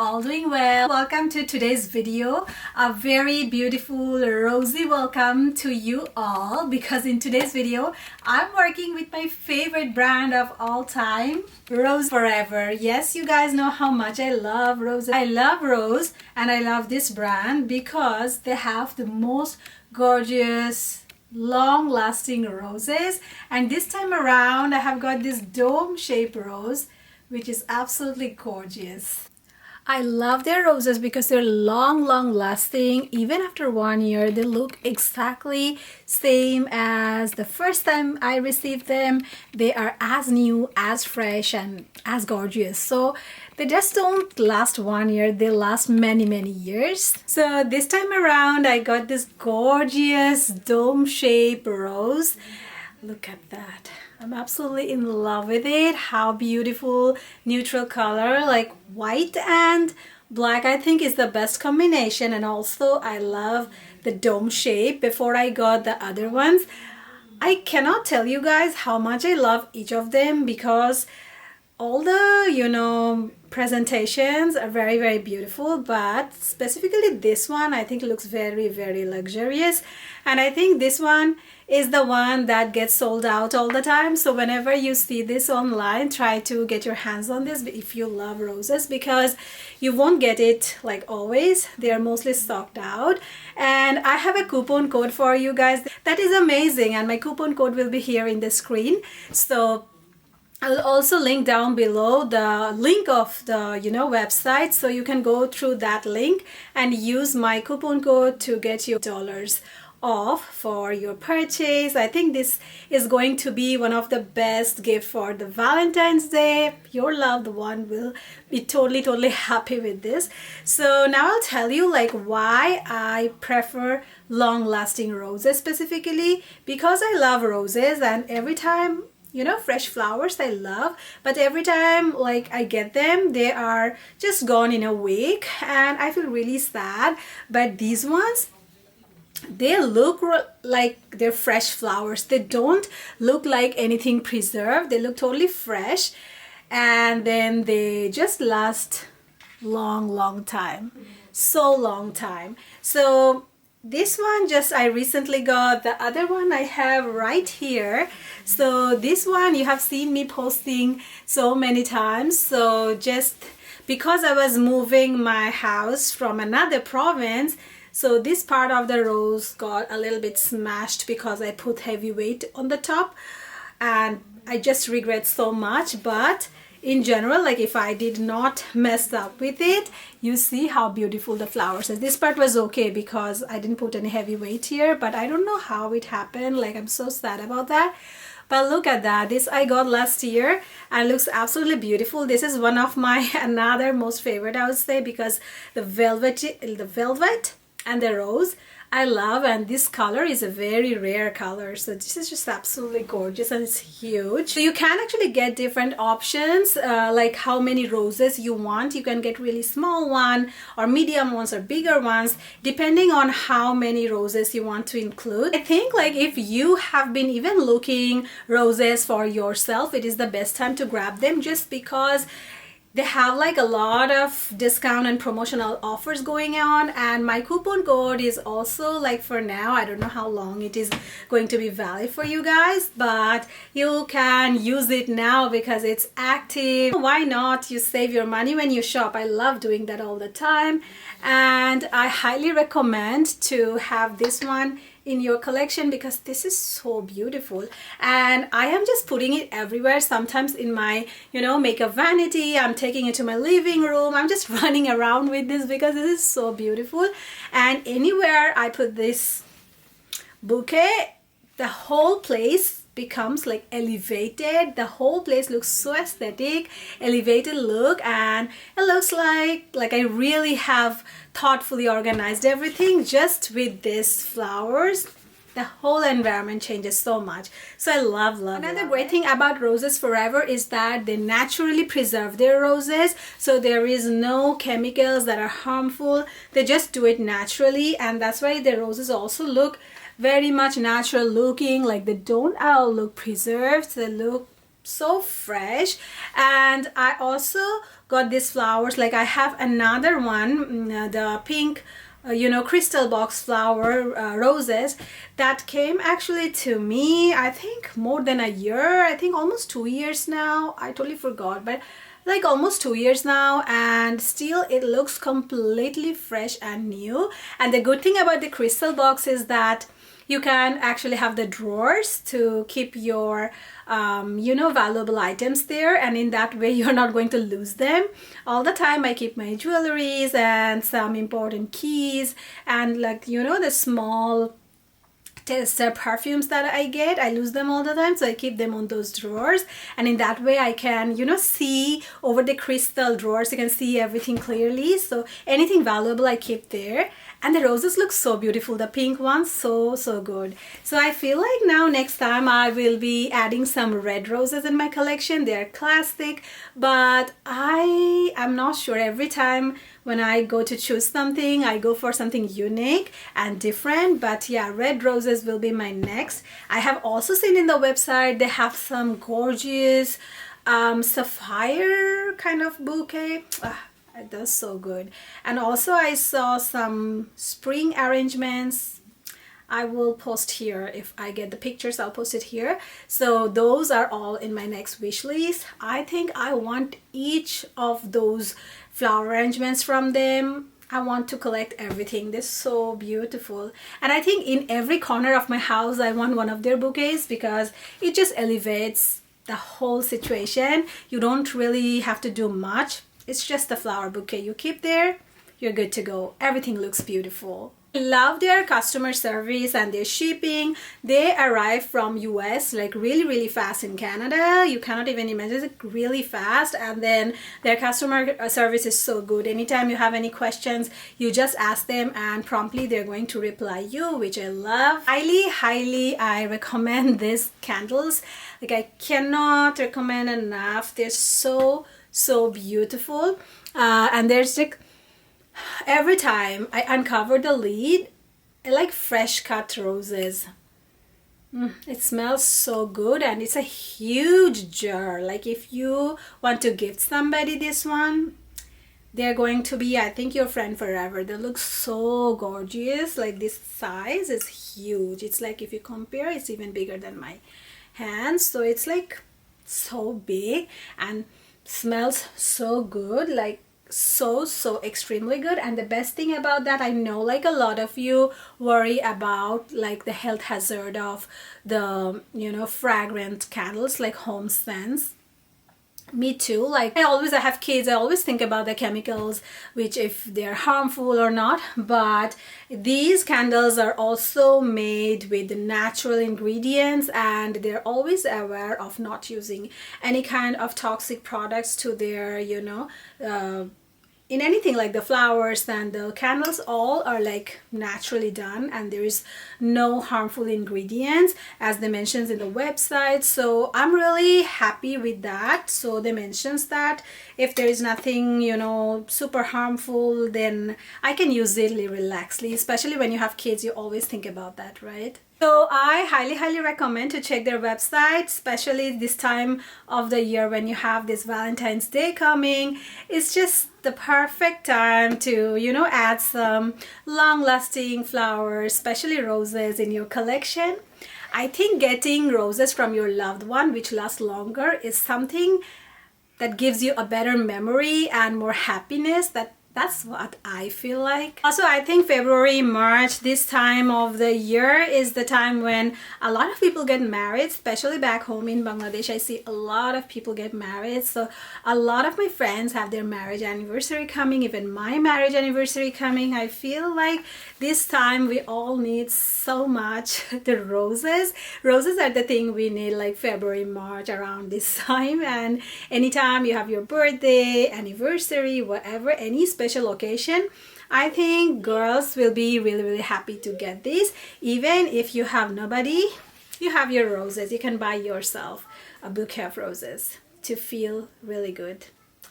all doing well. Welcome to today's video. A very beautiful rosy welcome to you all, because in today's video I'm working with my favorite brand of all time, RoseForever. Yes, you guys know how much I love roses. I love Rose and I love this brand because they have the most gorgeous long-lasting roses, and this time around I have got this dome-shaped rose which is absolutely gorgeous. I love their roses because they're long lasting. Even after 1 year they look exactly same as the first time I received them. They are as new, as fresh, and as gorgeous. So they just don't last 1 year, they last many years. So this time around I got this gorgeous dome-shaped rose. Look at that. I'm absolutely in love with it. How beautiful. Neutral color, like white and black, I think is the best combination. And also I love the dome shape. Before I got the other ones, I cannot tell you guys how much I love each of them, because all the presentations are very beautiful, but specifically this one I think looks very luxurious, and I think this one is the one that gets sold out all the time. So whenever you see this online, try to get your hands on this if you love roses, because you won't get it like always. They are mostly stocked out, and I have a coupon code for you guys that is amazing, and my coupon code will be here in the screen. So I'll also link down below the link of the website, so you can go through that link and use my coupon code to get your dollars off for your purchase. I think this is going to be one of the best gift for the Valentine's Day. Your loved one will be totally happy with this. So now I'll tell you why I prefer long-lasting roses, specifically because I love roses, and every time fresh flowers I love, but every time I get them, they are just gone in a week and I feel really sad. But these ones, they look like they're fresh flowers. They don't look like anything preserved. They look totally fresh, and then they just last long time, so long time. So this one I recently got. The other one I have right here. So this one you have seen me posting so many times. So just because I was moving my house from another province, so this part of the rose got a little bit smashed because I put heavy weight on the top, and I just regret so much. But in general, if I did not mess up with it, you see how beautiful the flowers are. This part was okay because I didn't put any heavy weight here, but I don't know how it happened. I'm so sad about that. But look at that. This I got last year and looks absolutely beautiful. This is one of my another most favorite, I would say, because the velvet and the rose I love, and this color is a very rare color. So this is just absolutely gorgeous, and it's huge. So you can actually get different options, like how many roses you want. You can get really small one or medium ones or bigger ones, depending on how many roses you want to include. I think if you have been even looking roses for yourself, it is the best time to grab them, just because they have a lot of discount and promotional offers going on. And my coupon code is also for now, I don't know how long it is going to be valid for you guys, but you can use it now because it's active. Why not? You save your money when you shop. I love doing that all the time, and I highly recommend to have this one in your collection because this is so beautiful. And I am just putting it everywhere, sometimes in my makeup vanity. I'm taking it to my living room. I'm just running around with this because this is so beautiful. And anywhere I put this bouquet, the whole place becomes elevated. The whole place looks so aesthetic, elevated look, and it looks like I really have thoughtfully organized everything just with these flowers. The whole environment changes so much. So I love Another great thing about RoseForever is that they naturally preserve their roses, so there is no chemicals that are harmful. They just do it naturally, and that's why the roses also look very much natural looking. They don't all look preserved. They look so fresh. And I also got these flowers. Like I have another one, the pink you know, crystal box flower roses that came actually to me, I think more than a year, I think almost 2 years now. I totally forgot, but like almost 2 years now, and still it looks completely fresh and new. And the good thing about the crystal box is that you can actually have the drawers to keep your you know, valuable items there, and in that way you're not going to lose them. All the time I keep my jewelries and some important keys and, like, you know, the small tester perfumes that I get, I lose them all the time, so I keep them on those drawers, and in that way I can, you know, see over the crystal drawers. You can see everything clearly, so anything valuable I keep there. And the roses look so beautiful, the pink ones, so good. So I feel like now next time I will be adding some red roses in my collection. They're classic, but I am not sure. Every time when I go to choose something, I go for something unique and different. But yeah, red roses will be my next. I have also seen in the website they have some gorgeous sapphire kind of bouquet. It does so good. And also I saw some spring arrangements. I will post here. If I get the pictures, I'll post it here. So those are all in my next wish list. I think I want each of those flower arrangements from them. I want to collect everything. They're so beautiful. And I think in every corner of my house I want one of their bouquets, because it just elevates the whole situation. You don't really have to do much. It's just a flower bouquet you keep there, you're good to go. Everything looks beautiful. I love their customer service and their shipping. They arrive from US like really fast in Canada. You cannot even imagine it, really fast. And then their customer service is so good. Anytime you have any questions, you just ask them and promptly they're going to reply you, which I love. Highly I recommend these candles. Like I cannot recommend enough. They're so beautiful. And there's like, every time I uncover the lid, I like fresh cut roses. It smells so good, and it's a huge jar. Like if you want to gift somebody this one, they're going to be, I think, your friend forever. They look so gorgeous. Like this size is huge. It's like, if you compare, it's even bigger than my hands. So it's like so big and smells so good, like so extremely good. And the best thing about that, I know like a lot of you worry about like the health hazard of the, you know, fragrant candles like home scents. Me too. Like I have kids, I always think about the chemicals, which if they're harmful or not. But these candles are also made with natural ingredients, and they're always aware of not using any kind of toxic products to their, you know, in anything like the flowers and the candles, all are like naturally done, and there is no harmful ingredients as they mentions in the website. So I'm really happy with that. So they mentions that if there is nothing, you know, super harmful, then I can use it relaxedly. Especially when you have kids, you always think about that, right? So I highly recommend to check their website, especially this time of the year when you have this Valentine's Day coming. It's just the perfect time to, you know, add some long-lasting flowers, especially roses, in your collection. I think getting roses from your loved one which last longer is something that gives you a better memory and more happiness. That's what I feel like. Also, I think February, March, this time of the year is the time when a lot of people get married, especially back home in Bangladesh. I see a lot of people get married. So a lot of my friends have their marriage anniversary coming, even my marriage anniversary coming. I feel like this time we all need so much the roses. Roses are the thing we need like February, March, around this time. And anytime you have your birthday, anniversary, whatever, any special occasion, I think girls will be really happy to get this. Even if you have nobody, you have your roses. You can buy yourself a bouquet of roses to feel really good.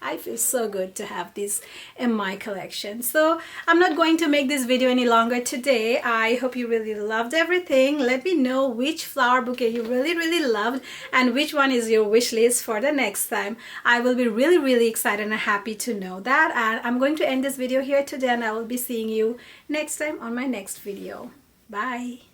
I feel so good to have this in my collection. So I'm not going to make this video any longer today. I hope you really loved everything. Let me know which flower bouquet you really loved and which one is your wish list for the next time. I will be really excited and happy to know that. And I'm going to end this video here today, and I will be seeing you next time on my next video. Bye.